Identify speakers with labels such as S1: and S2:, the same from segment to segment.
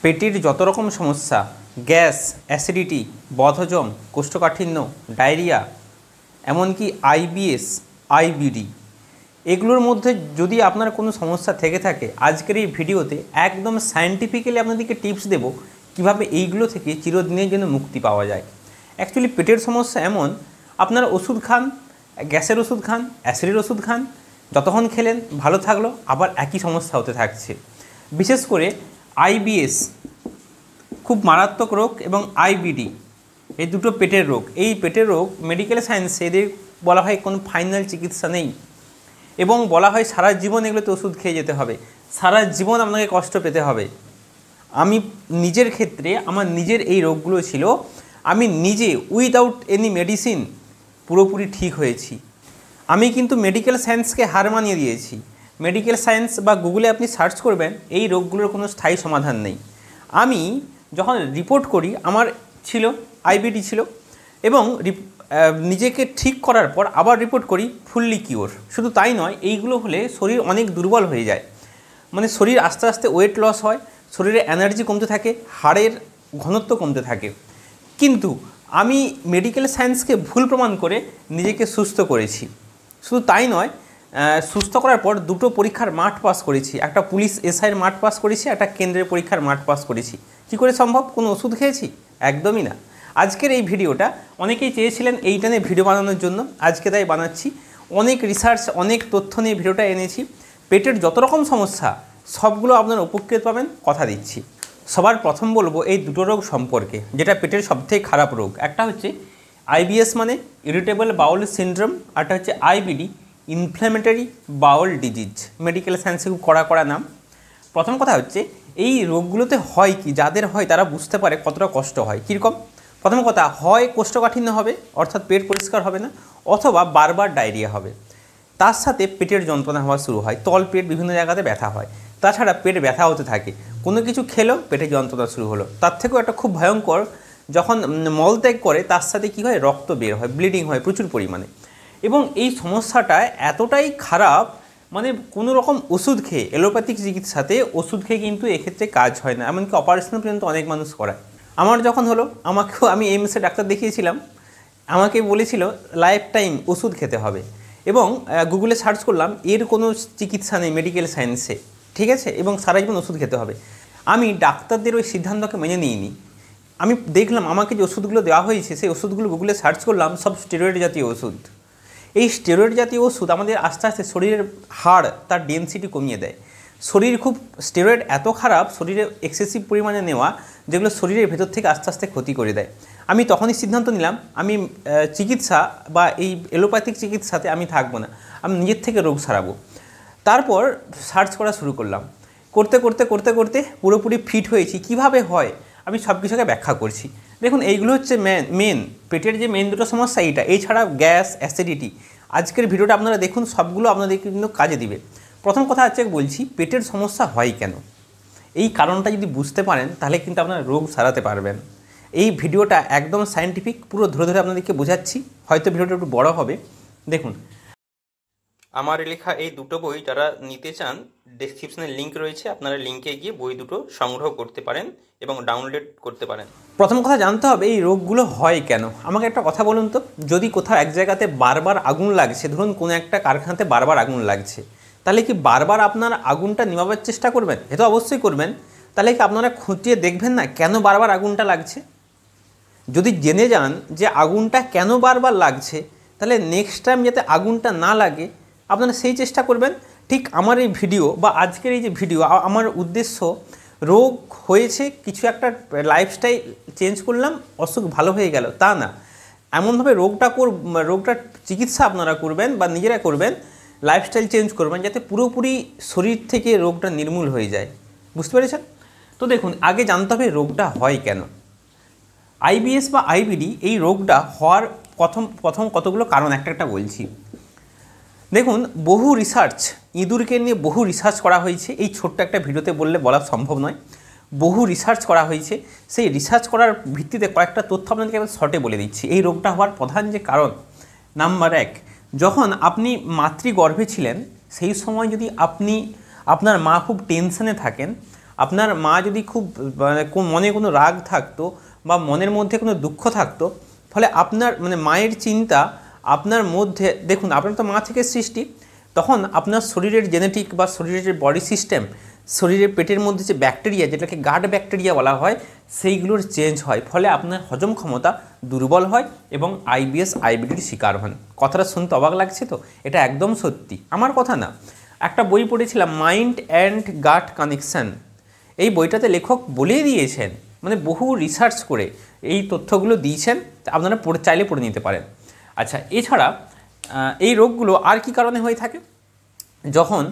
S1: পেটের যত রকম সমস্যা, গ্যাস, অ্যাসিডিটি, বদহজম, কোষ্ঠকাঠিন্য, ডায়রিয়া, এমনকি আইবিএস, আইবিডি, এগুলোর মধ্যে যদি আপনার কোনো সমস্যা থেকে থাকে, আজকের এই ভিডিওতে একদম সায়েন্টিফিক্যালি আপনাদেরকে টিপস দেব কীভাবে এইগুলো থেকে চিরদিনের জন্য মুক্তি পাওয়া যায়। অ্যাকচুয়ালি পেটের সমস্যা এমন, আপনারা ওষুধ খান, গ্যাসের ওষুধ খান, অ্যাসিডের ওষুধ খান, যতক্ষণ খেলেন ভালো থাকলো, আবার একই সমস্যা হতে থাকছে। বিশেষ করে আইবিএস খুব মারাত্মক রোগ এবং আইবিডি এই দুটো পেটের রোগ। এই পেটের রোগ মেডিকেল সায়েন্সে এদের বলা হয় কোনো ফাইনাল চিকিৎসা নেই এবং বলা হয় সারা জীবন এগুলোতে ওষুধ খেয়ে যেতে হবে, সারা জীবন আপনাকে কষ্ট পেতে হবে। আমি নিজের ক্ষেত্রে আমার নিজের এই রোগগুলো ছিল, আমি নিজে উইদাউট এনি মেডিসিন পুরোপুরি ঠিক হয়েছি। আমি কিন্তু মেডিকেল সায়েন্সকে হার মানিয়ে দিয়েছি। মেডিকেল সায়েন্স বা গুগলে আপনি সার্চ করবেন, এই রোগগুলোর কোনো স্থায়ী সমাধান নেই। আমি যখন রিপোর্ট করি আমার ছিল আইবিডি ছিল এবং নিজেকে ঠিক করার পর আবার রিপোর্ট করি ফুললি কিওর। শুধু তাই নয়, এইগুলো হলে শরীর অনেক দুর্বল হয়ে যায়, মানে শরীর আস্তে আস্তে ওয়েট লস হয়, শরীরে এনার্জি কমতে থাকে, হাড়ের ঘনত্ব কমতে থাকে। কিন্তু আমি মেডিকেল সায়েন্সকে ভুল প্রমাণ করে নিজেকে সুস্থ করেছি। শুধু তাই নয়, সুস্থ করার পর দুটো পরীক্ষার মাঠ পাস করেছি, একটা পুলিশ এসআইয়ের মাঠ পাস করেছি, একটা কেন্দ্রের পরীক্ষার মাঠ পাস করেছি। কী করে সম্ভব? কোনো ওষুধ খেয়েছি? একদমই না। আজকের এই ভিডিওটা অনেকেই চেয়েছিলেন এইটা নিয়ে ভিডিও বানানোর জন্য, আজকে তাই বানাচ্ছি। অনেক রিসার্চ, অনেক তথ্য নিয়ে ভিডিওটা এনেছি। পেটের যত রকম সমস্যা সবগুলো আপনারা উপকৃত পাবেন, কথা দিচ্ছি। সবার প্রথম বলবো এই দুটো রোগ সম্পর্কে, যেটা পেটের সবথেকে খারাপ রোগ। একটা হচ্ছে আইবিএস মানে ইরিটেবল বাউল সিনড্রোম, আরটা হচ্ছে IBD inflammatory bowel disease. Medical সায়েন্সে খুব কড়া নাম। প্রথম কথা হচ্ছে এই রোগগুলোতে হয় কি, যাদের হয় তারা বুঝতে পারে কতটা কষ্ট হয়। কীরকম? প্রথম কথা, হয় কোষ্ঠকাঠিন্য হবে, অর্থাৎ পেট পরিষ্কার হবে না, অথবা বারবার ডায়রিয়া হবে। তার সাথে পেটের যন্ত্রণা হওয়া শুরু হয়, তল পেট বিভিন্ন জায়গাতে ব্যথা হয়। তাছাড়া পেট ব্যথা হতে থাকে, কোনো কিছু খেলেও পেটে যন্ত্রণা শুরু হলো। তার থেকেও একটা খুব ভয়ঙ্কর, যখন মলত্যাগ করে তার সাথে কী হয়, রক্ত বের হয়, ব্লিডিং হয় প্রচুর পরিমাণে। এবং এই সমস্যাটা এতটাই খারাপ, মানে কোনো রকম ওষুধ খেয়ে, অ্যালোপ্যাথিক চিকিৎসাতে ওষুধ খেয়ে কিন্তু এক্ষেত্রে কাজ হয় না, এমনকি অপারেশন পর্যন্ত অনেক মানুষ করায়। আমার যখন হলো, আমি এইমসে ডাক্তার দেখিয়েছিলাম, আমাকে বলেছিল লাইফ টাইম ওষুধ খেতে হবে এবং গুগলে সার্চ করলাম এর কোনো চিকিৎসা নেই মেডিকেল সায়েন্সে, ঠিক আছে, এবং সারা জীবন ওষুধ খেতে হবে। আমি ডাক্তারদের ওই সিদ্ধান্তকে মেনে নিইনি। আমি দেখলাম আমাকে যে ওষুধগুলো দেওয়া হয়েছে, সেই ওষুধগুলো গুগলে সার্চ করলাম, সব স্টেরয়েড জাতীয় ওষুধ। এই স্টেরয়েড জাতীয় ওষুধ আমাদের আস্তে আস্তে শরীরের হাড়, তার ডেনসিটি কমিয়ে দেয়। শরীর খুব, স্টেরয়েড এত খারাপ, শরীরে এক্সেসিভ পরিমাণে নেওয়া, যেগুলো শরীরের ভেতর থেকে আস্তে আস্তে ক্ষতি করে দেয়। আমি তখনই সিদ্ধান্ত নিলাম আমি চিকিৎসা বা এই অ্যালোপ্যাথিক চিকিৎসাতে আমি থাকবো না, আমি নিজের থেকে রোগ সারাবো। তারপর সার্চ করা শুরু করলাম, করতে করতে করতে করতে পুরোপুরি ফিট হয়েছি। কিভাবে হয় আমি সব কিছুকে ব্যাখ্যা করছি। দেখুন, এইগুলো হচ্ছে মেন পেটের যে মেন দুটো সমস্যা, এইটা। এছাড়া গ্যাস, অ্যাসিডিটি, আজকের ভিডিওটা আপনারা দেখুন, সবগুলো আপনাদেরকে কিন্তু কাজে দিবে। প্রথম কথা হচ্ছে বলছি, পেটের সমস্যা হয় কেন, এই কারণটা যদি বুঝতে পারেন তাহলে কিন্তু আপনারা রোগ সারাতে পারবেন। এই ভিডিওটা একদম সায়েন্টিফিক, পুরো ধরে ধরে আপনাদেরকে বোঝাচ্ছি, হয়তো ভিডিওটা একটু বড় হবে। দেখুন, আমার লেখা এই দুটো বই যারা নিতে চান, ডেসক্রিপশনে লিঙ্ক রয়েছে, আপনারা লিঙ্কে গিয়ে বই দুটো সংগ্রহ করতে পারেন এবং ডাউনলোড করতে পারেন। প্রথম কথা জানতে হবে এই রোগগুলো হয় কেন। আমাকে একটা কথা বলুন তো, যদি কোথাও এক জায়গাতে বারবার আগুন লাগছে, ধরুন কোনো একটা কারখানাতে বারবার আগুন লাগছে, তাহলে কি বারবার আপনার আগুনটা নিভাবার চেষ্টা করবেন? এ তো অবশ্যই করবেন। তাহলে কি আপনারা খুঁটিয়ে দেখবেন না কেন বারবার আগুনটা লাগছে? যদি জেনে যান যে আগুনটা কেন বারবার লাগছে, তাহলে নেক্সট টাইম যাতে আগুনটা না লাগে আপনারা সেই চেষ্টা করবেন। ঠিক আমার এই ভিডিও বা আজকের এই যে ভিডিও, আমার উদ্দেশ্য রোগ হয়েছে, কিছু একটা লাইফস্টাইল চেঞ্জ করলাম, অসুখ ভালো হয়ে গেল, তা না। এমনভাবে রোগটার চিকিৎসা আপনারা করবেন বা নিজেরা করবেন, লাইফস্টাইল চেঞ্জ করবেন, যাতে পুরোপুরি শরীর থেকে রোগটা নির্মূল হয়ে যায়। বুঝতে পেরেছেন? তো দেখুন, আগে জানতে হবে রোগটা হয় কেন। আইবিএস বা আইবিডি এই রোগটা হওয়ার প্রথম কতগুলো কারণ একটা বলছি। দেখুন, বহু রিসার্চ, ইঁদুরকে নিয়ে বহু রিসার্চ করা হয়েছে, এই ছোট্ট একটা ভিডিওতে বলা সম্ভব নয়। বহু রিসার্চ করা হয়েছে, সেই রিসার্চ করার ভিত্তিতে কয়েকটা তথ্য আপনাদেরকে আমি শর্টে বলে দিচ্ছি। এই রোগটা হওয়ার প্রধান যে কারণ, নাম্বার 1, যখন আপনি মাতৃগর্ভে ছিলেন সেই সময় যদি আপনার মা খুব টেনশনে থাকেন, আপনার মা যদি খুব মানে মনে কোনো রাগ থাকতো বা মনের মধ্যে কোনো দুঃখ থাকতো, ফলে আপনার মানে মায়ের চিন্তা আপনার মধ্যে, দেখুন আপনার তো মা থেকে সৃষ্টি, তখন আপনার শরীরের জেনেটিক বা শরীরের বডি সিস্টেম, শরীরের পেটের মধ্যে যে ব্যাকটেরিয়া, যেটাকে গাট ব্যাকটেরিয়া বলা হয়, সেইগুলোর চেঞ্জ হয়, ফলে আপনার হজম ক্ষমতা দুর্বল হয় এবং আইবিএস আইবিডির শিকার হন। কথাটা শুনতে অবাক লাগছে তো? এটা একদম সত্যি, আমার কথা না। একটা বই পড়েছিলাম, মাইন্ড অ্যান্ড গাট কানেকশান। এই বইটাতে লেখক বলেই দিয়েছেন, মানে বহু রিসার্চ করে এই তথ্যগুলো দিয়েছেন, আপনারা চাইলে পড়ে নিতে পারেন। আচ্ছা, এছাড়া এই রোগগুলো আর কি কারণে হয়ে থাকে? যখন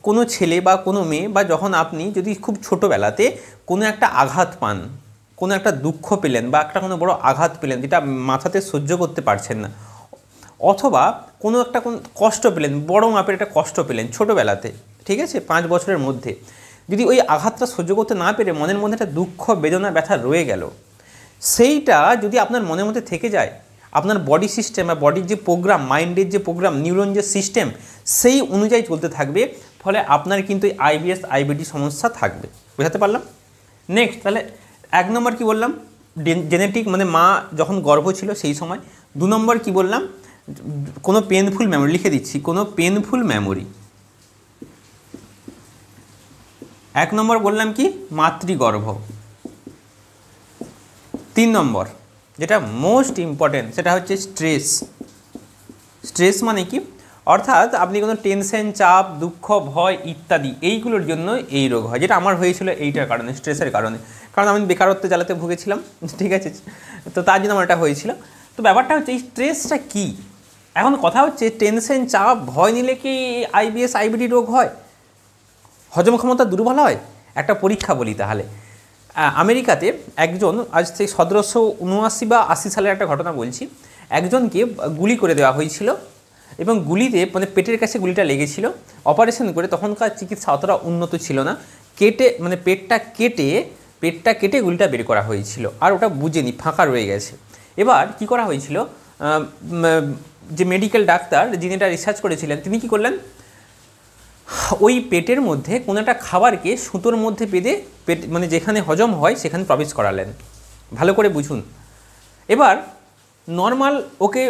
S1: কোনো ছেলে বা কোনো মেয়ে, বা যখন আপনি যদি খুব ছোটোবেলাতে কোনো একটা আঘাত পান, কোনো একটা দুঃখ পেলেন বা একটা কোনো বড় আঘাত পেলেন যেটা মাথাতে সহ্য করতে পারছেন না, অথবা কোনো একটা কষ্ট পেলেন, বড় মাপের একটা কষ্ট পেলেন ছোটোবেলাতে, ঠিক আছে, 5 বছরের মধ্যে, যদি ওই আঘাতটা সহ্য করতে না পেরে মনের মধ্যে একটা দুঃখ, বেদনা, ব্যথা রয়ে গেল, সেইটা যদি আপনার মনের মধ্যে থেকে যায়, আপনার বডি সিস্টেম বা বডির যে প্রোগ্রাম, মাইন্ডের যে প্রোগ্রাম, নিউরন যে সিস্টেম, সেই অনুযায়ী চলতে থাকবে, ফলে আপনার কিন্তু আইবিএস আইবিডি সমস্যা থাকবে। বোঝাতে পারলাম? নেক্সট, তাহলে 1 নম্বর কি বললাম? জেনেটিক, মানে মা যখন গর্ভ ছিল সেই সময়। 2 নম্বর কি বললাম? কোনো পেনফুল মেমোরি, লিখে দিচ্ছি, কোনো পেনফুল মেমোরি। 1 নম্বর বললাম কি? মাতৃগর্ভ। 3 নম্বর যেটা মোস্ট ইম্পর্টেন্ট, সেটা হচ্ছে স্ট্রেস। স্ট্রেস মানে কি? অর্থাৎ আপনি কোনো টেনশন, চাপ, দুঃখ, ভয় ইত্যাদি, এইগুলোর জন্য এই রোগ হয়, যেটা আমার হয়েছিল এইটার কারণে, স্ট্রেসের কারণে। কারণ আমি বেকারত্ব জ্বালাতে ভুগেছিলাম, ঠিক আছে, তো তার জন্য আমার এটা হয়েছিল। তো ব্যাপারটা হচ্ছে এই স্ট্রেসটা কী? এখন কথা হচ্ছে, টেনশন, চাপ, ভয় নিলে কি আইবিএস আইবিডি রোগ হয়? হজম ক্ষমতা দুর্বল হয়? একটা পরীক্ষা বলি তাহলে। আমেরিকাতে একজন, আজ থেকে 1779 বা 80 সালের একটা ঘটনা বলছি, একজনকে গুলি করে দেওয়া হয়েছিল এবং গুলিতে মানে পেটের কাছে গুলিটা লেগেছিল। অপারেশন করে, তখনকার চিকিৎসা অতটা উন্নত ছিল না, কেটে মানে পেটটা কেটে গুলিটা বের করা হয়েছিল, আর ওটা বুঝেনি, ফাঁকা রয়ে গেছে। এবার কি করা হয়েছিল, যে মেডিকেল ডাক্তার যিনি এটা রিসার্চ করেছিলেন, তিনি কি করলেন, ওই পেটের মধ্যে কোনো একটা খাবারকে সুতোর মধ্যে বেঁধে পেট, মানে যেখানে হজম হয় সেখানে প্রবেশ করালেন। ভালো করে বুঝুন। এবার নর্মাল ওকে,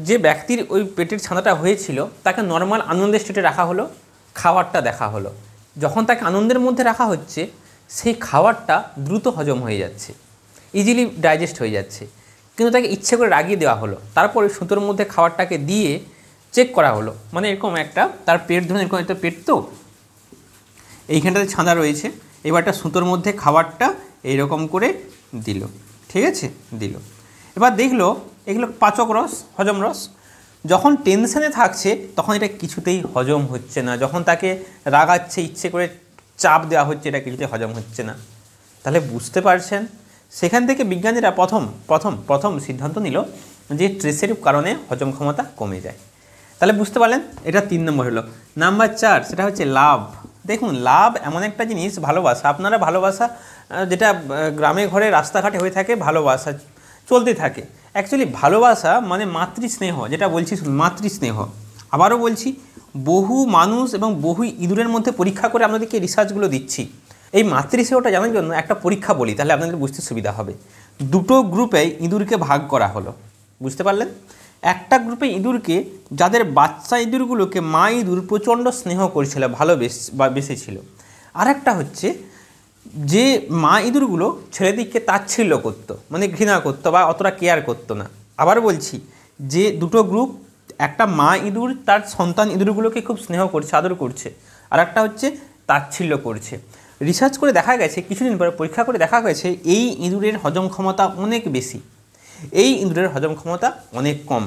S1: যে ব্যক্তির ওই পেটের ছানাটা হয়েছিল, তাকে নর্মাল আনন্দের স্টেটে রাখা হলো, খাবারটা দেখা হলো। যখন তাকে আনন্দের মধ্যে রাখা হচ্ছে, সেই খাবারটা দ্রুত হজম হয়ে যাচ্ছে, ইজিলি ডাইজেস্ট হয়ে যাচ্ছে। কিন্তু তাকে ইচ্ছে করে রাগিয়ে দেওয়া হলো, তারপরে সুতোর মধ্যে খাবারটাকে দিয়ে চেক করা হলো, মানে এরকম একটা, তার পেট ধরুন এরকম একটা পেট, তো এইখানটাতে ছানা রয়েছে, এবারটা সুতোর মধ্যে খাবারটা এইরকম করে দিল, ঠিক আছে, দিল। এবার দেখলো এগুলো পাচক রস, হজম রস। যখন টেনশনে থাকছে তখন এটা কিছুতেই হজম হচ্ছে না, যখন তাকে রাগাচ্ছে, ইচ্ছে করে চাপ দেওয়া হচ্ছে, এটা কিছুতেই হজম হচ্ছে না। তাহলে বুঝতে পারছেন, সেখান থেকে বিজ্ঞানীরা প্রথম সিদ্ধান্ত নিল যে স্ট্রেসের কারণে হজম ক্ষমতা কমে যায়। তাহলে বুঝতে পারলেন, এটা 3 নম্বর হলো। নাম্বার 4, সেটা হচ্ছে লাভ। দেখুন, লাভ এমন একটা জিনিস, ভালোবাসা। আপনারা ভালোবাসা, যেটা গ্রামে ঘরে রাস্তাঘাটে হয়ে থাকে, ভালোবাসা চলতে থাকে। অ্যাকচুয়ালি ভালোবাসা মানে মাতৃস্নেহ, যেটা বলছি মাতৃস্নেহ। আবারও বলছি, বহু মানুষ এবং বহু ইঁদুরের মধ্যে পরীক্ষা করে আপনাদেরকে রিসার্চগুলো দিচ্ছি। এই মাতৃস্নেহটা জানার জন্য একটা পরীক্ষা বলি, তাহলে আপনাদের বুঝতে সুবিধা হবে। 2টো গ্রুপে ইঁদুরকে ভাগ করা হলো, বুঝতে পারলেন? একটা গ্রুপে ইঁদুরকে, যাদের বাচ্চা ইঁদুরগুলোকে মা ইঁদুর প্রচণ্ড স্নেহ করছিল, বেসেছিল। আর একটা হচ্ছে যে মা ইঁদুরগুলো ছেলেদিককে তাচ্ছিল্য করতো, মানে ঘৃণা করতো বা অতটা কেয়ার করতো না। আবার বলছি, যে 2টো গ্রুপ, একটা মা ইঁদুর তার সন্তান ইঁদুরগুলোকে খুব স্নেহ করছে, আদর করছে, আর একটা হচ্ছে তাচ্ছিল্য করছে। রিসার্চ করে দেখা গেছে, কিছুদিন পরে পরীক্ষা করে দেখা গেছে, এই ইঁদুরের হজম ক্ষমতা অনেক বেশি, এই ইঁদুরের হজম ক্ষমতা অনেক কম।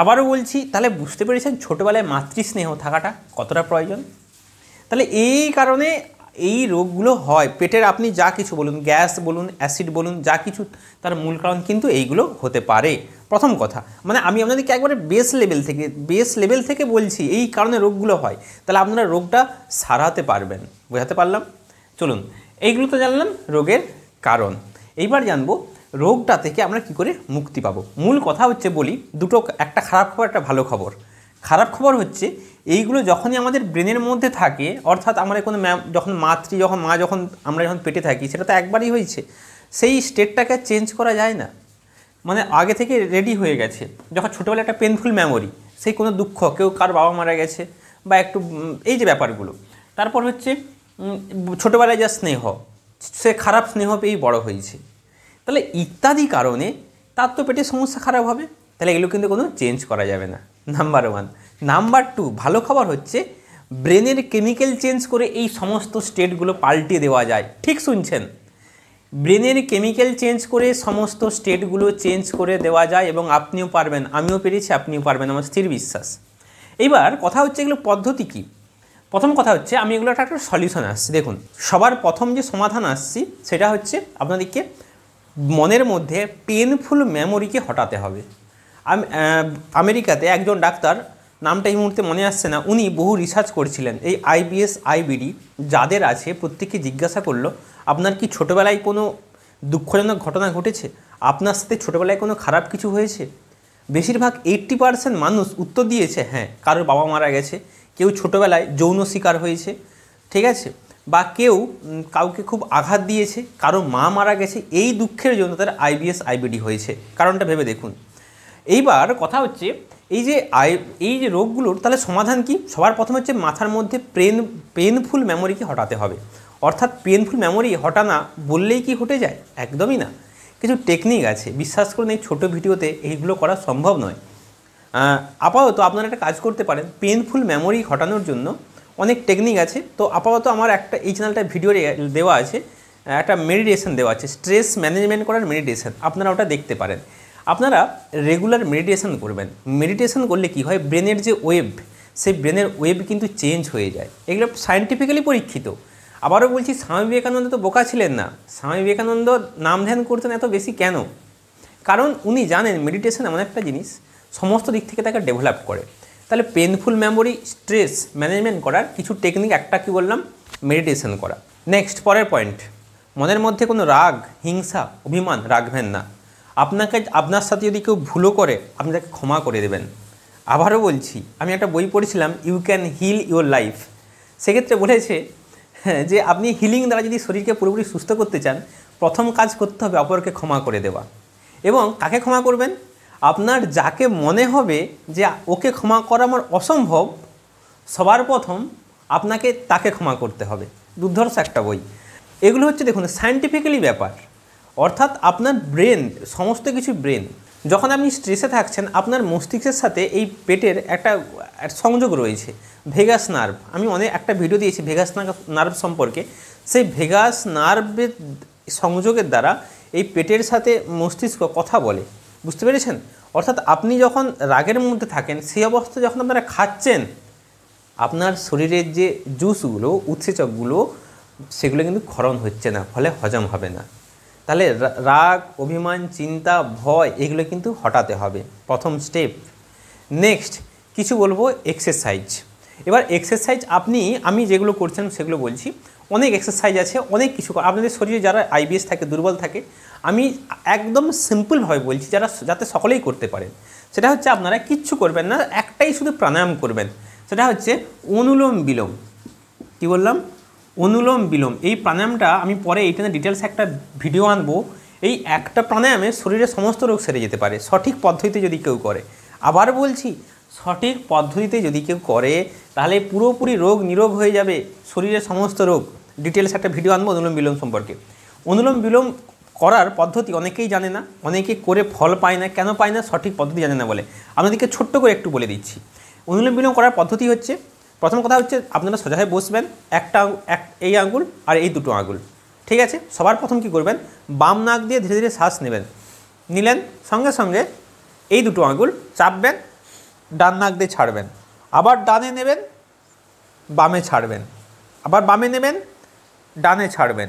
S1: আবারও বলছি, তাহলে বুঝতে পেরেছেন ছোটোবেলায় মাতৃস্নেহ থাকাটা কতটা প্রয়োজন। তাহলে এই কারণে এই রোগগুলো হয়। পেটের আপনি যা কিছু বলুন, গ্যাস বলুন, অ্যাসিড বলুন, যা কিছু, তার মূল কারণ কিন্তু এইগুলো হতে পারে। প্রথম কথা, মানে আমি আপনাদেরকে একবারে বেস লেভেল থেকে বলছি এই কারণে রোগগুলো হয়, তাহলে আপনারা রোগটা সারাতে পারবেন। বোঝাতে পারলাম? চলুন, এইগুলো তো জানলাম রোগের কারণ। এইবার জানবো রোগটা থেকে আমরা কি করে মুক্তি পাবো। মূল কথা হচ্ছে বলি দুটো, একটা খারাপ খবর, একটা ভালো খবর। খারাপ খবর হচ্ছে এইগুলো যখনই আমাদের ব্রেনের মধ্যে থাকে, অর্থাৎ আমাদের কোনো যখন মা যখন আমরা যখন পেটে থাকি, সেটা তো একবারই হয়েছে, সেই স্টেটটাকে চেঞ্জ করা যায় না, মানে আগে থেকে রেডি হয়ে গেছে। যখন ছোটোবেলায় একটা পেনফুল মেমোরি, সেই কোনো দুঃখ, কেউ কার বাবা মারা গেছে বা একটু এই যে ব্যাপারগুলো, তারপর হচ্ছে ছোটোবেলায় যা স্নেহ, সে খারাপ স্নেহ পেয়েই বড় হয়েছে, তাহলে ইত্যাদি কারণে তার তো পেটের সমস্যা খারাপ হবে। তাহলে এগুলো কিন্তু কোনো চেঞ্জ করা যাবে না, নাম্বার 1। নাম্বার 2, ভালো খবর হচ্ছে ব্রেনের কেমিক্যাল চেঞ্জ করে এই সমস্ত স্টেটগুলো পাল্টে দেওয়া যায়। ঠিক শুনছেন, ব্রেনের কেমিক্যাল চেঞ্জ করে সমস্ত স্টেটগুলো চেঞ্জ করে দেওয়া যায়, এবং আপনিও পারবেন, আমিও পেরেছি, আপনিও পারবেন, আমার স্থির বিশ্বাস। এইবার কথা হচ্ছে এগুলো পদ্ধতি কী। প্রথম কথা হচ্ছে আমি এগুলো একটা সলিউশন আসছি। দেখুন, সবার প্রথম যে সমাধান আসছি সেটা হচ্ছে আপনাদেরকে মনের মধ্যে পেনফুল মেমোরিকে হটাতে হবে। আমেরিকাতে একজন ডাক্তার, নামটা এই মুহূর্তে মনে আসছে না, উনি বহু রিসার্চ করছিলেন এই আইবিএস আইবিডি যাদের আছে প্রত্যেককে জিজ্ঞাসা করলো, আপনার কি ছোটোবেলায় কোনো দুঃখজনক ঘটনা ঘটেছে, আপনার সাথে ছোটোবেলায় কোনো খারাপ কিছু হয়েছে? বেশিরভাগ 80% মানুষ উত্তর দিয়েছে হ্যাঁ, কারোর বাবা মারা গেছে, কেউ ছোটোবেলায় যৌন শিকার হয়েছে, ঠিক আছে, বা কেউ কাউকে খুব আঘাত দিয়েছে, কারো মা মারা গেছে, এই দুঃখের জন্য তার আইবিএস আইবিডি হয়েছে। কারণটা ভেবে দেখুন। এইবার কথা হচ্ছে এই যে রোগগুলোর তাহলে সমাধান কি? সবার প্রথমে হচ্ছে মাথার মধ্যে পেনফুল মেমোরিকে হটাতে হবে। অর্থাৎ পেনফুল মেমোরি হটানা বললেই কি হটে যায়? একদমই না, কিছু টেকনিক আছে, বিশ্বাস করুন এই ছোটো ভিডিওতে এইগুলো করা সম্ভব নয়। আপাতত আপনারা একটা কাজ করতে পারেন, পেনফুল মেমোরি হটানোর জন্য অনেক টেকনিক আছে। তো আপাতত আমার একটা এই চ্যানেলটা ভিডিও দেওয়া আছে, একটা মেডিটেশন দেওয়া আছে, স্ট্রেস ম্যানেজমেন্ট করার মেডিটেশন, আপনারা ওটা দেখতে পারেন। আপনারা রেগুলার মেডিটেশন করবেন। মেডিটেশন করলে কি হয়, ব্রেনের যে ওয়েভ, সেই ব্রেনের ওয়েভ কিন্তু চেঞ্জ হয়ে যায়। এগুলো সায়েন্টিফিক্যালি পরীক্ষিত। আবারও বলছি, স্বামী বিবেকানন্দ তো বোকা ছিলেন না। স্বামী বিবেকানন্দ নাম ধ্যান করতেন এত বেশি কেন? কারণ উনি জানেন মেডিটেশন এমন একটা জিনিস সমস্ত দিক থেকে তাকে ডেভেলপ করে। তাহলে পেনফুল মেমোরি স্ট্রেস ম্যানেজমেন্ট করার কিছু টেকনিক, একটা কি বললাম, মেডিটেশন করা। নেক্সট, পরের পয়েন্ট, মনের মধ্যে কোনো রাগ, হিংসা, অভিমান রাখবেন না। আপনার সাথে যদি কেউ ভুলও করে, আপনি তাকে ক্ষমা করে দেবেন। আবারও বলছি, আমি একটা বই পড়েছিলাম, you can heal your life. সেক্ষেত্রে বলেছে যে আপনি হিলিং দ্বারা যদি শরীরকে পুরোপুরি সুস্থ করতে চান, প্রথম কাজ করতে হবে অপরকে ক্ষমা করে দেওয়া। এবং কাকে ক্ষমা করবেন? আপনার যাকে মনে হবে যে ওকে ক্ষমা করা আমার অসম্ভব, সবার প্রথম আপনাকে তাকে ক্ষমা করতে হবে। দুর্ধর্ষ একটা বই। এগুলো হচ্ছে দেখুন সায়েন্টিফিক্যালি ব্যাপার। অর্থাৎ আপনার ব্রেন, সমস্ত কিছু ব্রেন, যখন আপনি স্ট্রেসে থাকছেন, আপনার মস্তিষ্কের সাথে এই পেটের একটা সংযোগ রয়েছে, ভেগাস নার্ভ। আমি একটা ভিডিও দিয়েছি ভেগাস নার্ভ সম্পর্কে। সেই ভেগাস নার্ভের সংযোগের দ্বারা এই পেটের সাথে মস্তিষ্ক কথা বলে, বুঝতে পেরেছেন? অর্থাৎ আপনি যখন রাগের মধ্যে থাকেন, সেই অবস্থায় যখন আপনারা খাচ্ছেন, আপনার শরীরের যে জুসগুলো, উৎসেচকগুলো, সেগুলো কিন্তু ক্ষরণ হচ্ছে না, ফলে হজম হবে না। তাহলে রাগ, অভিমান, চিন্তা, ভয়, এগুলো কিন্তু হটাতে হবে, প্রথম স্টেপ। নেক্সট কিছু বলবো এক্সারসাইজ। এবার এক্সারসাইজ আমি যেগুলো করছেন সেগুলো বলছি। অনেক এক্সারসাইজ আছে, অনেক কিছু আপনাদের শরীরে যারা আইবিএস থাকে, দুর্বল থাকে, আমি একদম সিম্পলভাবে বলছি, যাতে সকলেই করতে পারেন। সেটা হচ্ছে আপনারা কিচ্ছু করবেন না, একটাই শুধু প্রাণায়াম করবেন। সেটা হচ্ছে অনুলোম বিলোম। কি বললাম? অনুলোম বিলোম। এই প্রাণায়ামটা আমি পরে এইটা ডিটেলস একটা ভিডিও আনবো। এই একটা প্রাণায়ামে শরীরের সমস্ত রোগ সেরে যেতে পারে, সঠিক পদ্ধতিতে যদি কেউ করে। আবার বলছি, সঠিক পদ্ধতিতে যদি কেউ করে, তাহলে পুরোপুরি রোগ নিরোগ হয়ে যাবে, শরীরের সমস্ত রোগ। ডিটেলস একটা ভিডিও আনবো অনুলোম বিলোম সম্পর্কে। অনুলোম বিলোম করার পদ্ধতি অনেকেই জানে না, অনেকে করে ফল পায় না। কেন পায় না? সঠিক পদ্ধতি জানে না বলে। আপনাদেরকে ছোট্ট করে একটু বলে দিচ্ছি। অনুলোম বিলোম করার পদ্ধতি হচ্ছে, প্রথম কথা হচ্ছে আপনারা সোজা হয়ে বসবেন, এই আঙুল আর এই দুটো আঙুল, ঠিক আছে? সবার প্রথম কি করবেন, বাম নাক দিয়ে ধীরে ধীরে শ্বাস নিলেন, সঙ্গে সঙ্গে এই দুটো আঙুল চাপবেন, ডান নাক দিয়ে ছাড়বেন, আবার ডানে নেবেন, বামে ছাড়বেন, আবার বামে নেবেন, ডানে ছাড়বেন,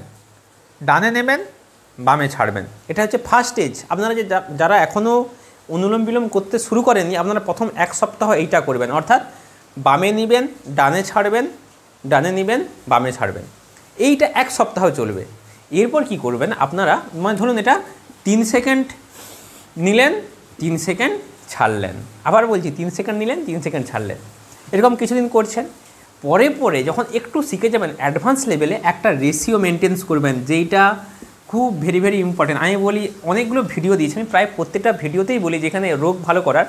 S1: ডানে নেবেন, বামে ছাড়বেন। এটা হচ্ছে ফার্স্ট স্টেজ। আপনারা যারা এখনও অনুলোম বিলোম করতে শুরু করেননি, আপনারা প্রথম 1 সপ্তাহ এইটা করবেন। অর্থাৎ বামে নেবেন, ডানে ছাড়বেন, ডানে নেবেন, বামে ছাড়বেন। এইটা 1 সপ্তাহ চলবে। এরপর কি করবেন আপনারা, মানে ধরুন এটা 3 সেকেন্ড নিলেন, 3 সেকেন্ড ছাড়লেন। আবার বলছি 3 সেকেন্ড নিলেন, 3 সেকেন্ড ছাড়লেন। এরকম কিছুদিন করছেন, পরে পরে যখন একটু শিখে যাবেন অ্যাডভান্স লেভেলে একটা রেশিও মেনটেন্স করবেন, যেইটা খুব ভেরি ভেরি ইম্পর্টেন্ট। আমি বলি অনেকগুলো ভিডিও দিয়েছি, আমি প্রায় প্রত্যেকটা ভিডিওতেই বলি যেখানে রোগ ভালো করার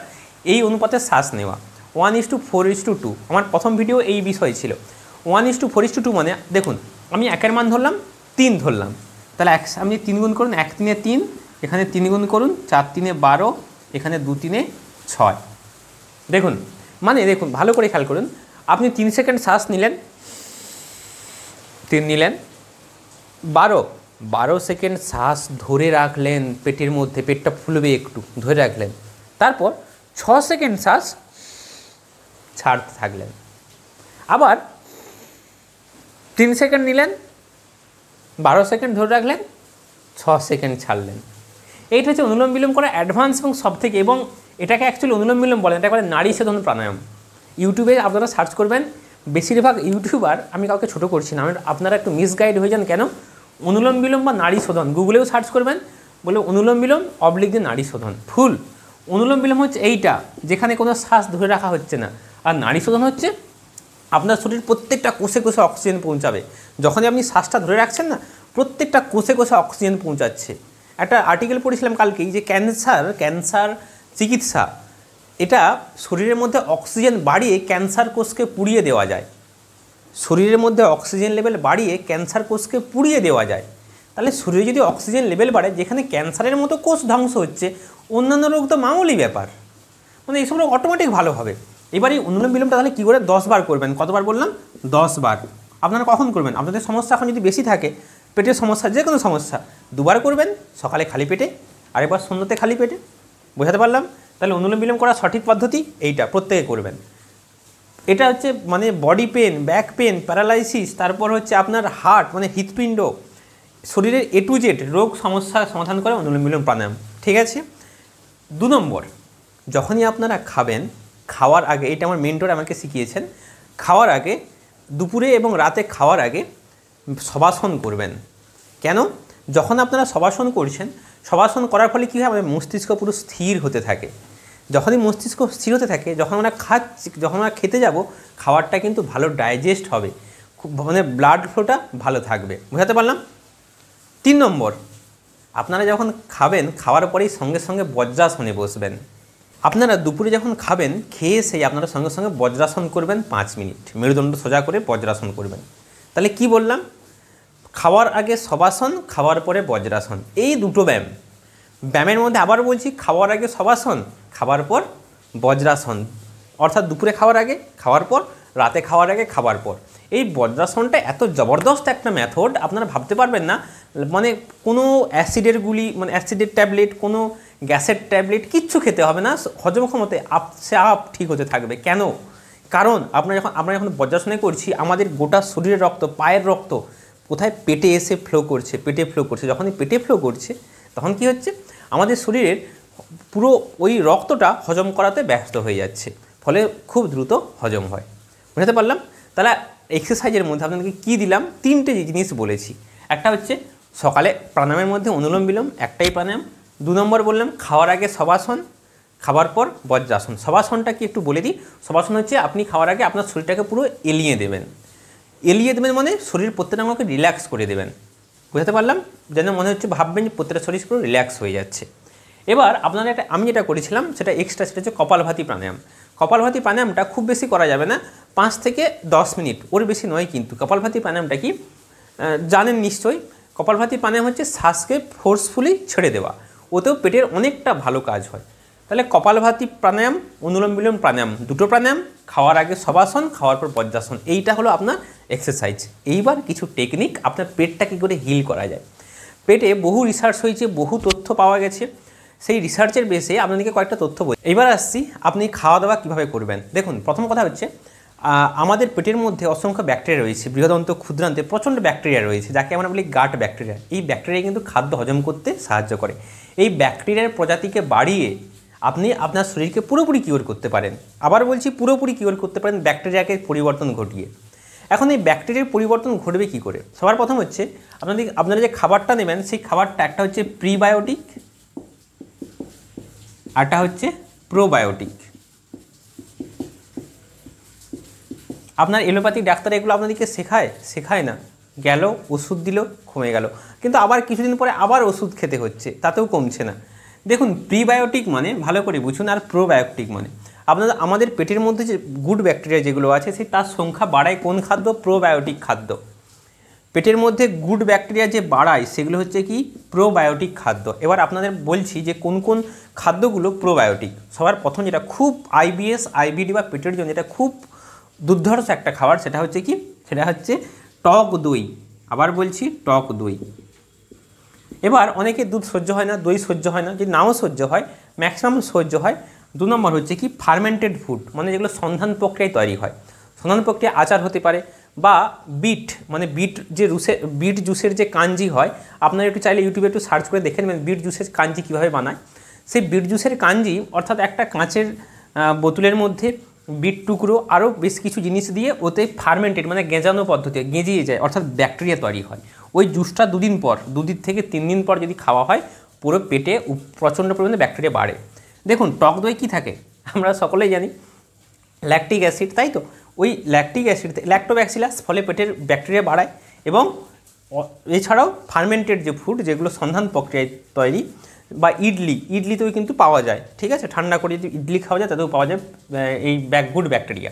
S1: এই অনুপাতে শ্বাস নেওয়া 1:4:2। আমার প্রথম ভিডিও এই বিষয় ছিল। 1:4:2 মানে দেখুন আমি একের মান ধরলাম, 3 ধরলাম, তাহলে আপনি 3 গুণ করুন, 1 3 3, এখানে 3 গুণ করুন, 4 3 12, এখানে 2 3 6। দেখুন মানে দেখুন ভালো করে খেয়াল করুন, আপনি 3 সেকেন্ড শ্বাস নিলেন, 3 নিলেন, 12 সেকেন্ড শ্বাস ধরে রাখলেন পেটের মধ্যে, পেটটা ফুলবে একটু, ধরে রাখলেন, তারপর 6 সেকেন্ড শ্বাস ছাড়তে থাকলেন, আবার 3 সেকেন্ড নিলেন, 12 সেকেন্ড ধরে রাখলেন, 6 সেকেন্ড ছাড়লেন। এইটা হচ্ছে অনুলোম বিলোম করা অ্যাডভান্স এবং সব থেকে, এবং এটাকে অ্যাকচুয়ালি অনুলোম বিলোম বলেন, এটা বলে নারী শোধন প্রাণায়াম। ইউটিউবে আপনারা সার্চ করবেন, বেশিরভাগ ইউটিউবার, আমি কাউকে ছোটো করছি না, আপনারা একটু মিসগাইড হয়ে যান কেন, অনুলোম বিলোম বা নারী শোধন গুগলেও সার্চ করবেন, বলে অনুলোম বিলোম অবলিক দিয়ে নারী শোধন। ফুল অনুলোম বিলোম হচ্ছে এইটা যেখানে কোনো শ্বাস ধরে রাখা হচ্ছে না, আর নারী শোধন হচ্ছে আপনার শরীর প্রত্যেকটা কোষে কোষে অক্সিজেন পৌঁছাবে। যখনই আপনি শ্বাসটা ধরে রাখছেন না, প্রত্যেকটা কোষে কোষে অক্সিজেন পৌঁছাচ্ছে। একটা আর্টিকেল পড়েছিলাম কালকেই যে ক্যান্সার চিকিৎসা, এটা শরীরের মধ্যে অক্সিজেন বাড়িয়ে ক্যান্সার কোষকে পুড়িয়ে দেওয়া যায়। শরীরের মধ্যে অক্সিজেন লেভেল বাড়িয়ে ক্যান্সার কোষকে পুড়িয়ে দেওয়া যায়। তাহলে শরীরে যদি অক্সিজেন লেভেল বাড়ে, যেখানে ক্যান্সারের মতো কোষ ধ্বংস হচ্ছে, অন্যান্য রোগ তো মামুলি ব্যাপার, মানে এইসব রোগ অটোমেটিক ভালো হবে। এবার এই অনুলোম বিলোমটা তাহলে কী করে 10 বার করবেন, কতবার বললাম 10 বার। আপনারা কখন করবেন, আপনাদের সমস্যা এখন যদি বেশি থাকে, পেটের সমস্যা, যে কোনো সমস্যা, 2 বার করবেন, সকালে খালি পেটে, আরেকবার সন্ধ্যাতে খালি পেটে। বোঝাতে পারলাম? তাহলে অনুলোম বিলোম করার সঠিক পদ্ধতি এইটা, প্রত্যেকে করবেন। এটা হচ্ছে মানে body pain, back pain, paralysis, তারপর হচ্ছে আপনার হার্ট মানে হৃৎপিণ্ড, শরীরের A to Z রোগ সমস্যার সমাধান করে অনুলোম বিলোম প্রাণায়াম। ঠিক আছে। 2 নম্বর, যখনই আপনারা খাবেন, খাওয়ার আগে, এটা আমার মেন্টর আমাকে শিখিয়েছেন, খাওয়ার আগে, দুপুরে এবং রাতে খাওয়ার আগে শবাসন করবেন। কেন? যখন আপনারা শবাসন করছেন, শবাসন করার ফলে কী হয়, আমাদের মস্তিষ্ক পুরো স্থির হতে থাকে। যখনই মস্তিষ্ক স্থির হতে থাকে, যখন আমরা খেতে যাব, খাবারটা কিন্তু ভালো ডাইজেস্ট হবে, খুব মানে ব্লাড ফ্লোটা ভালো থাকবে। বোঝাতে পারলাম? 3 নম্বর, আপনারা যখন খাবেন, খাওয়ার পরেই সঙ্গে সঙ্গে বজ্রাসনে বসবেন। আপনারা দুপুরে যখন খাবেন, খেয়ে সেই আপনারা সঙ্গে সঙ্গে বজ্রাসন করবেন 5 মিনিট, মেরুদণ্ড সোজা করে বজ্রাসন করবেন। তাহলে কি বললাম? খাওয়ার আগে শবাসন, খাওয়ার পরে বজ্রাসন, এই দুটো ব্যায়াম। ব্যায়ামের মধ্যে আবার বলছি, খাওয়ার আগে শবাসন, খাওয়ার পর বজ্রাসন, অর্থাৎ দুপুরে খাওয়ার আগে, খাওয়ার পর, রাতে খাওয়ার আগে, খাওয়ার পর। এই বজ্রাসনটা এত জবরদস্ত একটা মেথড, আপনারা ভাবতে পারবেন না। মানে কোনো অ্যাসিডের গুলি, মানে অ্যাসিডের ট্যাবলেট, কোনো গ্যাসের ট্যাবলেট কিচ্ছু খেতে হবে না, হজম ক্ষমতা আপসে ঠিক হতে থাকবে। কেন? কারণ আমরা যখন বজ্রাসনে করছি, আমাদের গোটা শরীরের রক্ত, পায়ের রক্ত কোথায়, পেটে এসে ফ্লো করছে, পেটে ফ্লো করছে। যখনই পেটে ফ্লো করছে, তখন কি হচ্ছে, আমাদের শরীরের পুরো ওই রক্তটা হজম করাতে ব্যস্ত হয়ে যাচ্ছে, ফলে খুব দ্রুত হজম হয়। বুঝতে পারলাম? তাহলে এক্সারসাইজের মধ্যে আপনাদেরকে কী দিলাম, 3টে জিনিস বলেছি। একটা হচ্ছে সকালে প্রাণায়ামের মধ্যে অনুলোম বিলোম, একটাই প্রাণায়াম। 2 নম্বর বললাম খাওয়ার আগে শবাসন, খাবার পর বজ্রাসন। শবাসনটা কি একটু বলে দিই। শবাসন হচ্ছে আপনি খাওয়ার আগে আপনার শরীরটাকে পুরো এলিয়ে দেবেন মানে শরীর প্রত্যেকটা অঙ্গকে রিল্যাক্স করে দেবেন। বুঝতে পারলাম? যেন মনে হচ্ছে, ভাববেন যে প্রত্যেকটা শরীর পুরো রিল্যাক্স হয়ে যাচ্ছে। এবার আপনারা আমি যেটা করেছিলাম সেটা এক্সট্রা, সেটা হচ্ছে কপালভাতি প্রাণায়াম। কপালভাতি প্রাণায়ামটা খুব বেশি করা যাবে না, 5 থেকে 10 মিনিট, ওর বেশি নয়। কিন্তু কপালভাতি প্রাণায়ামটা কি জানেন নিশ্চয়ই। কপালভাতি প্রাণায়াম হচ্ছে শ্বাসকে ফোর্সফুলি ছেড়ে দেওয়া, ওতেও পেটের অনেকটা ভালো কাজ হয়। তাহলে কপালভাতি প্রাণায়াম, অনুলোম বিলোম প্রাণায়াম, দুটো প্রাণায়াম, খাওয়ার আগে শবাসন, খাওয়ার পর বজ্রাসন, এইটা হলো আপনার এক্সারসাইজ। এইবার কিছু টেকনিক, আপনার পেটটা কী করে হিল করা যায়। পেটে বহু রিসার্চ হয়েছে, বহু তথ্য পাওয়া গেছে, সেই রিসার্চের বেসে আপনাদেরকে কয়েকটা তথ্য বলি। এবার আসছি আপনি খাওয়া দাওয়া কীভাবে করবেন। দেখুন, প্রথম কথা হচ্ছে আমাদের পেটের মধ্যে অসংখ্য ব্যাকটেরিয়া রয়েছে, বৃহদন্ত ক্ষুদ্রান্তে প্রচণ্ড ব্যাকটেরিয়া রয়েছে, যাকে আমরা বলি গাট ব্যাকটেরিয়া। এই ব্যাকটেরিয়া কিন্তু খাদ্য হজম করতে সাহায্য করে। এই ব্যাকটেরিয়ার প্রজাতিকে বাড়িয়ে আপনি আপনার শরীরকে পুরোপুরি কিওর করতে পারেন। আবার বলছি, পুরোপুরি কিওর করতে পারেন ব্যাকটেরিয়াকে পরিবর্তন ঘটিয়ে। এখন এই ব্যাকটেরিয়ার পরিবর্তন ঘটবে কী করে? সবার প্রথম হচ্ছে আপনারা যে খাবারটা নেবেন, সেই খাবারটা একটা হচ্ছে প্রিবায়োটিক, আরটা হচ্ছে প্রোবায়োটিক। আপনার এলোপ্যাথিক ডাক্তার এগুলো আপনাদেরকে শেখায় না, গেল ওষুধ দিল কমে গেল, কিন্তু আবার কিছুদিন পরে আবার ওষুধ খেতে হচ্ছে, তাতেও কমছে না। দেখুন প্রিবায়োটিক মানে ভালো করে বুঝুন, আর প্রোবায়োটিক মানে আমাদের পেটের মধ্যে যে গুড ব্যাকটেরিয়া যেগুলো আছে সেই তার সংখ্যা বাড়ায় কোন খাদ্য? প্রোবায়োটিক খাদ্য। পেটের মধ্যে গুড ব্যাকটেরিয়া যে বাড়ায় সেগুলো হচ্ছে কি? প্রোবায়োটিক খাদ্য। এবার আপনাদের বলছি যে কোন কোন খাদ্যগুলো প্রোবায়োটিক। সবার প্রথম যেটা খুব আইবিএস আইবিডি বা পেটের জন্য যেটা খুব দুর্ধর্ষ একটা খাবার, সেটা হচ্ছে কি? সেটা হচ্ছে টক দই। আবার বলছি টক দই। এবার অনেকে দুধ সহ্য হয় না, দই সহ্য হয় না, যদি নাও সহ্য হয় ম্যাক্সিমাম সহ্য হয়। 2 নম্বর হচ্ছে কি? ফার্মেন্টেড ফুড, মানে যেগুলো সন্ধান প্রক্রিয়ায় তৈরি হয়। সন্ধান প্রক্রিয়া আচার হতে পারে, বা বিট মানে বিট জুসের যে কাঞ্জি হয়, আপনারা একটু চাইলে ইউটিউবে একটু সার্চ করে দেখে নেবেন বিট জুসের কাঞ্জি কীভাবে বানায়। সেই বিট জুসের কাঞ্জি অর্থাৎ একটা কাঁচের বোতলের মধ্যে বিট টুকরো আরও বেশ কিছু জিনিস দিয়ে ওতে ফার্মেন্টেড মানে গেঁজানো পদ্ধতি গেঁজিয়ে যায়, অর্থাৎ ব্যাকটেরিয়া তৈরি হয়। ওই জুসটা 2 দিন পর, 2 দিন থেকে 3 দিন পর যদি খাওয়া হয়, পুরো পেটে প্রচণ্ড পরিমাণে ব্যাকটেরিয়া বাড়ে। দেখুন টক দই কী থাকে আমরা সকলেই জানি, ল্যাকটিক অ্যাসিড, তাই তো? ওই ল্যাকটিক অ্যাসিড ল্যাক্টোব্যাক্সিলাস, ফলে পেটের ব্যাকটেরিয়া বাড়ায়। এবং এছাড়াও ফার্মেন্টেড যে ফুড যেগুলো সন্ধান প্রক্রিয়ায় তৈরি, বা ইডলিতেও কিন্তু পাওয়া যায়, ঠিক আছে? ঠান্ডা করে যদি ইডলি খাওয়া যায় তাতেও পাওয়া যায় এই গুড ব্যাকটেরিয়া।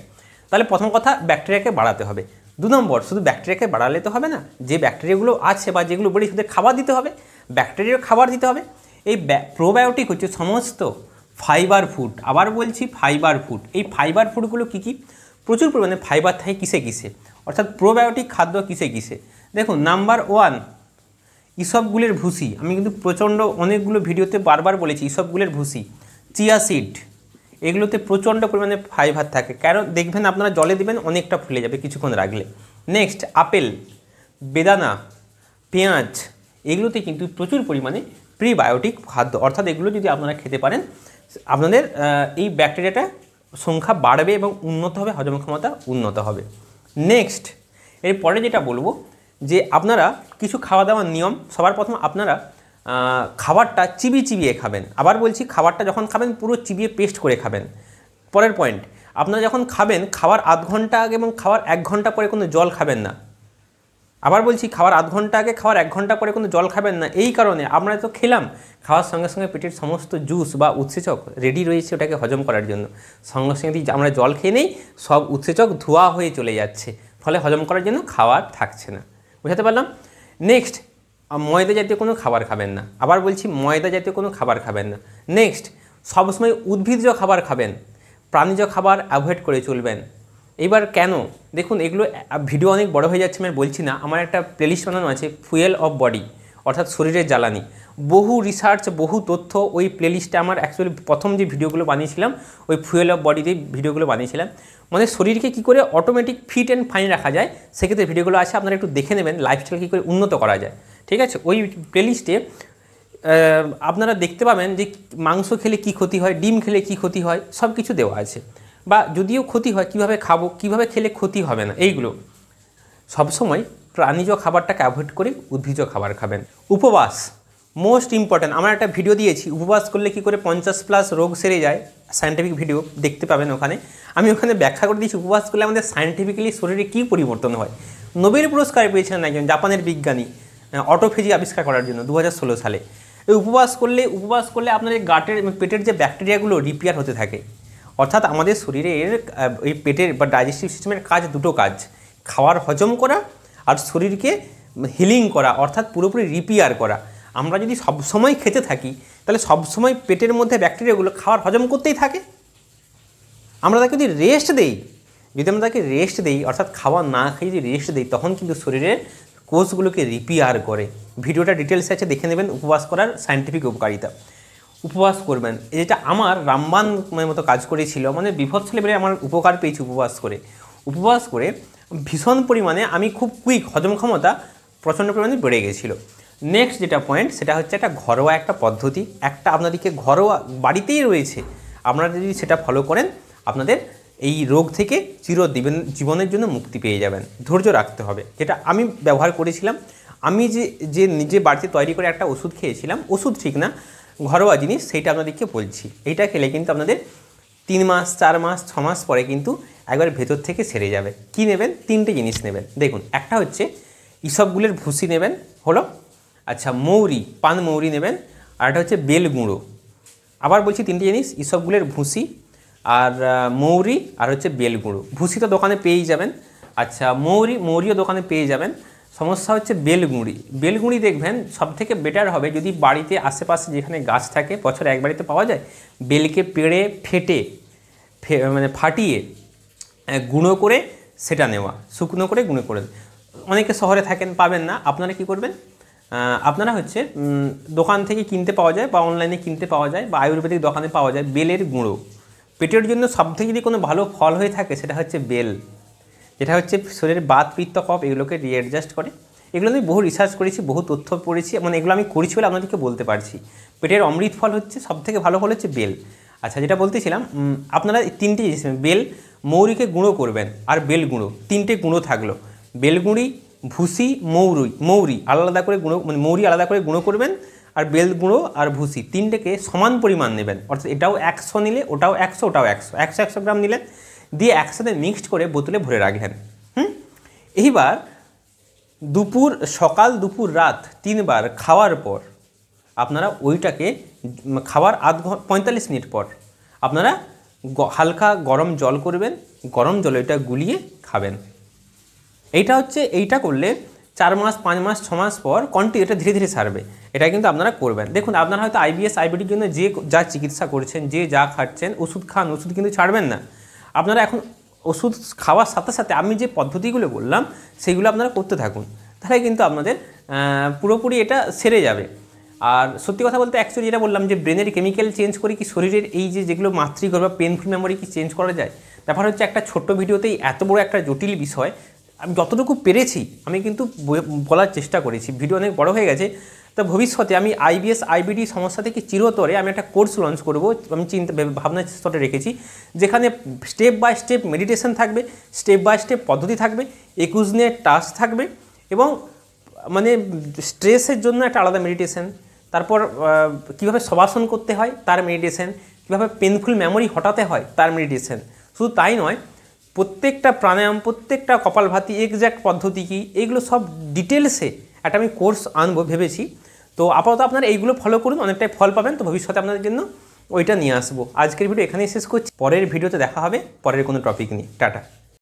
S1: তাহলে প্রথম কথা ব্যাকটেরিয়াকে বাড়াতে হবে। 2 নম্বর, শুধু ব্যাকটেরিয়াকে বাড়ালে তো হবে না, যে ব্যাকটেরিয়াগুলো আছে বা যেগুলো বলি সেদের খাবার দিতে হবে, ব্যাকটেরিয়ার খাবার দিতে হবে। এই প্রোবায়োটিক হচ্ছে সমস্ত ফাইবার ফুড। আবার বলছি ফাইবার ফুড। এই ফাইবার ফুডগুলো কী কী? প্রচুর পরিমাণে ফাইবার থাকে কিসে কিসে, অর্থাৎ প্রোবায়োটিক খাদ্য কিসে কিসে। দেখুন নাম্বার 1 ইসবগুলের ভুসি। আমি কিন্তু অনেকগুলো ভিডিওতে বারবার বলেছি ইসবগুলের ভুসি, চিয়া সিড, এগুলোতে প্রচণ্ড পরিমাণে ফাইবার থাকে। কারণ দেখবেন আপনারা জলে দেবেন অনেকটা ফুলে যাবে কিছুক্ষণ রাখলে। নেক্সট আপেল, বেদানা, পেঁয়াজ, এগুলোতে কিন্তু প্রচুর পরিমাণে প্রিবায়োটিক খাদ্য, অর্থাৎ এগুলো যদি আপনারা খেতে পারেন আপনাদের এই ব্যাকটেরিয়াটা সংখ্যা বাড়বে এবং উন্নত হবে, হজম ক্ষমতা উন্নত হবে। নেক্সট এরপরে যেটা বলবো যে আপনারা কিছু খাওয়া দাওয়ার নিয়ম। সবার প্রথম আপনারা খাবারটা চিবিয়ে খাবেন। আবার বলছি খাবারটা যখন খাবেন পুরো চিবিয়ে পেস্ট করে খাবেন। পরের পয়েন্ট, আপনারা যখন খাবেন খাওয়ার আধ ঘন্টা আগে এবং খাওয়ার 1 ঘন্টা পরে কোনো জল খাবেন না। আবার বলছি খাওয়ার আধ ঘন্টা আগে খাওয়ার 1 ঘন্টা পরে কোনো জল খাবেন না। এই কারণে আমরা তো খেলাম, খাওয়ার সঙ্গে সঙ্গে পেটের সমস্ত জুস বা উৎসেচক রেডি রয়েছে ওটাকে হজম করার জন্য। সঙ্গে সঙ্গে যদি আমরা জল খেয়ে নেই সব উৎসেচক ধোয়া হয়ে চলে যাচ্ছে, ফলে হজম করার জন্য খাবার থাকছে না। বুঝাতে পারলাম? নেক্সট ময়দা জাতীয় কোনো খাবার খাবেন না। আবার বলছি ময়দা জাতীয় কোনো খাবার খাবেন না। নেক্সট সবসময় উদ্ভিজ্জ খাবার খাবেন, প্রাণীজ খাবার অ্যাভয়েড করে চলবেন। এবার কেন দেখুন, এগুলো ভিডিও অনেক বড় হয়ে যাচ্ছে, আমি বলছি না। আমার একটা প্লেলিস্ট বানানো আছে ফুয়েল অফ বডি, অর্থাৎ শরীরের জ্বালানি। বহু রিসার্চ বহু তথ্য ওই প্লেলিস্টে আমার অ্যাকচুয়ালি প্রথম যে ভিডিওগুলো বানিয়েছিলাম ওই ফুয়েল অফ বডিতে ভিডিওগুলো বানিয়েছিলাম, মানে শরীরকে কী করে অটোমেটিক ফিট অ্যান্ড ফাইন রাখা যায় সেক্ষেত্রে ভিডিওগুলো আছে, আপনারা একটু দেখে নেবেন লাইফস্টাইল কী করে উন্নত করা যায়। ঠিক আছে, ওই প্লেলিস্টে আপনারা দেখতে পাবেন যে মাংস খেলে কী ক্ষতি হয়, ডিম খেলে কী ক্ষতি হয়, সব কিছু দেওয়া আছে। বা যদিও ক্ষতি হয় কীভাবে খাবো, কীভাবে খেলে ক্ষতি হবে না, এইগুলো সবসময় প্রাণীজ খাবারটাকে অ্যাভয়েড করে উদ্ভিজ্জ খাবার খাবেন। উপবাস মোস্ট ইম্পর্ট্যান্ট। আমার একটা ভিডিও দিয়েছি উপবাস করলে কী করে 50+ রোগ সেরে যায়, সায়েন্টিফিক ভিডিও দেখতে পাবেন ওখানে। আমি ওখানে ব্যাখ্যা করে দিয়েছি উপবাস করলে আমাদের সায়েন্টিফিক্যালি শরীরে কী পরিবর্তন হয়। নোবেল পুরস্কার পেয়েছিলেন একজন জাপানের বিজ্ঞানী অটোফেজি আবিষ্কার করার জন্য 2016 সালে। এই উপবাস করলে আপনাদের পেটের যে ব্যাকটেরিয়াগুলো রিপেয়ার হতে থাকে। অর্থাৎ আমাদের শরীরের এই পেটের বা ডাইজেস্টিভ সিস্টেমের কাজ দুটো কাজ, খাওয়ার হজম করা আর শরীরকে হিলিং করা, অর্থাৎ পুরোপুরি রিপেয়ার করা। আমরা যদি সবসময় খেতে থাকি তাহলে সবসময় পেটের মধ্যে ব্যাকটেরিয়াগুলো খাওয়ার হজম করতেই থাকে। আমরা তাকে যদি রেস্ট দেই, অর্থাৎ খাওয়া না খেয়ে যদি রেস্ট দেই, তখন কিন্তু শরীরের কোষগুলোকে রিপেয়ার করে। ভিডিওটা ডিটেলস আছে, দেখে নেবেন উপবাস করার সায়েন্টিফিক উপকারিতা। উপবাস করবেন, যেটা আমার রামবান মতো কাজ করেছিল, মানে বিভৎস লেভেলে আমার উপকার পেয়েছি উপবাস করে ভীষণ পরিমাণে আমি খুব কুইক হজম ক্ষমতা প্রচণ্ড পরিমাণে বেড়ে গেছিলো। নেক্সট যেটা পয়েন্ট সেটা হচ্ছে একটা ঘরোয়া একটা পদ্ধতি, একটা আপনাদেরকে ঘরোয়া বাড়িতেই রয়েছে, আপনারা যদি সেটা ফলো করেন আপনাদের এই রোগ থেকে জীবনের জন্য মুক্তি পেয়ে যাবেন। ধৈর্য রাখতে হবে, যেটা আমি ব্যবহার করেছিলাম। আমি যে নিজে বাড়িতে তৈরি করে একটা ওষুধ খেয়েছিলাম, ওষুধ ঠিক না ঘরোয়া জিনিস, সেইটা আপনাদেরকে বলছি। এইটা খেলে কিন্তু আপনাদের 3 মাস 4 মাস 6 মাস পরে কিন্তু একবার ভেতর থেকে সেরে যাবে। কি নেবেন? 3টে জিনিস নেবেন। দেখুন, একটা হচ্ছে ইসবগুলের ভুসি নেবেন, হলো। আচ্ছা, মৌরি, পান মৌরি নেবেন। আর একটা হচ্ছে বেল গুঁড়ো। আবার বলছি 3টে জিনিস, ইসবগুলের ভুসি আর মৌরি আর হচ্ছে বেল গুঁড়ো। ভুসি তো দোকানে পেয়েই যাবেন। আচ্ছা, মৌরিও দোকানে পেয়ে যাবেন। সমস্যা হচ্ছে বেলগুঁড়ি। বেলগুঁড়ি দেখবেন সবথেকে বেটার হবে যদি বাড়িতে আশেপাশে যেখানে গাছ থাকে, বছর এক বাড়িতে পাওয়া যায়, বেলকে পেড়ে মানে ফাটিয়ে গুঁড়ো করে সেটা নেওয়া, শুকনো করে গুঁড়ো করে। অনেকে শহরে থাকেন, পাবেন না, আপনারা কি করবেন, আপনারা হচ্ছে দোকান থেকে কিনতে পাওয়া যায় বা অনলাইনে কিনতে পাওয়া যায় বা আয়ুর্বেদিক দোকানে পাওয়া যায় বেলের গুঁড়ো। পেটের জন্য সবথেকে যদি কোনো ভালো ফল হয়ে থাকে সেটা হচ্ছে বেল, যেটা হচ্ছে শরীরের বাত, পিত্ত, কফ এগুলোকে রিঅ্যাডজাস্ট করে। এগুলো আমি বহু রিসার্চ করেছি, বহু তথ্য পড়েছি, মানে এগুলো আমি করেছি বলে আপনাদেরকে বলতে পারছি। পেটের অমৃত ফল হচ্ছে সবথেকে ভালো ফল হচ্ছে বেল। আচ্ছা, যেটা বলতেছিলাম, আপনারা 3টে জিনিস, বেল, মৌরিকে গুঁড়ো করবেন আর বেল গুঁড়ো, 3টে গুঁড়ো থাকলো। বেলগুঁড়ি, ভুসি, মৌরি আলাদা করে গুঁড়ো, মানে মৌরি আলাদা করে গুঁড়ো করবেন, আর বেল গুঁড়ো আর ভুসি 3টেকে সমান পরিমাণ নেবেন। অর্থাৎ এটাও 100 নিলে ওটাও 100, ওটাও 100 গ্রাম নিলেন, দিয়ে একসাথে মিক্সড করে বোতলে ভরে রাখলেন। এইবার সকাল দুপুর রাত 3 বার খাওয়ার পর আপনারা ওইটাকে খাওয়ার 45 মিনিট পর আপনারা হালকা গরম জল করবেন, গরম জলে এটা গুলিয়ে খাবেন। এইটা করলে 4 মাস 5 মাস 6 মাস পর এটা ধীরে ধীরে সারবে। এটা কিন্তু আপনারা করবেন। দেখুন, আপনারা হয়তো আইবিএস আইবিডির জন্য যে যা চিকিৎসা করছেন, যে যা খাচ্ছেন, ওষুধ খান, ওষুধ কিন্তু ছাড়বেন না। আপনারা এখন ওষুধ খাওয়ার সাথে সাথে আমি যে পদ্ধতিগুলো বললাম সেইগুলো আপনারা করতে থাকুন, তাহলে কিন্তু আপনাদের পুরোপুরি এটা সেরে যাবে। আর সত্যি কথা বলতে অ্যাকচুয়ালি যেটা বললাম যে ব্রেনের কেমিক্যাল চেঞ্জ করে কি শরীরের এই যেগুলো মাতৃগর্ভ বা পেনফুল মেমোরি কি চেঞ্জ করা যায়? ব্যাপার হচ্ছে একটা ছোট্ট ভিডিওতেই এত বড় একটা জটিল বিষয় আমি যতটুকু পেরেছি আমি কিন্তু বলার চেষ্টা করেছি। ভিডিও অনেক বড় হয়ে গেছে। তো ভবিষ্যতে আমি আইবিএস আইবিডি সমস্যা থেকে চিরতরে আমি একটা কোর্স লঞ্চ করব, আমি ভাবনা স্তরে রেখেছি, যেখানে স্টেপ বাই স্টেপ মেডিটেশন থাকবে, স্টেপ বাই স্টেপ পদ্ধতি থাকবে, 21 দিনের টাস্ক থাকবে, এবং মানে স্ট্রেসের জন্য একটা আলাদা মেডিটেশন, তারপর কীভাবে শবাসন করতে হয় তার মেডিটেশন, কীভাবে পেনফুল মেমোরি হটাতে হয় তার মেডিটেশন। শুধু তাই নয়, প্রত্যেকটা প্রাণায়াম, প্রত্যেকটা কপালভাতি এক্স্যাক্ট পদ্ধতি কী, এইগুলো সব ডিটেলসে একটা আমি কোর্স আনবো ভেবেছি। তো আপাতত আপনারা এইগুলো ফলো করুন, অনেকটাই ফল পাবেন। তো ভবিষ্যতে আপনাদের জন্য ওইটা নিয়ে আসবো। আজকের ভিডিও এখানেই শেষ করছি, পরের ভিডিওতে দেখা হবে পরের কোনো টপিক নিয়ে। টাটা।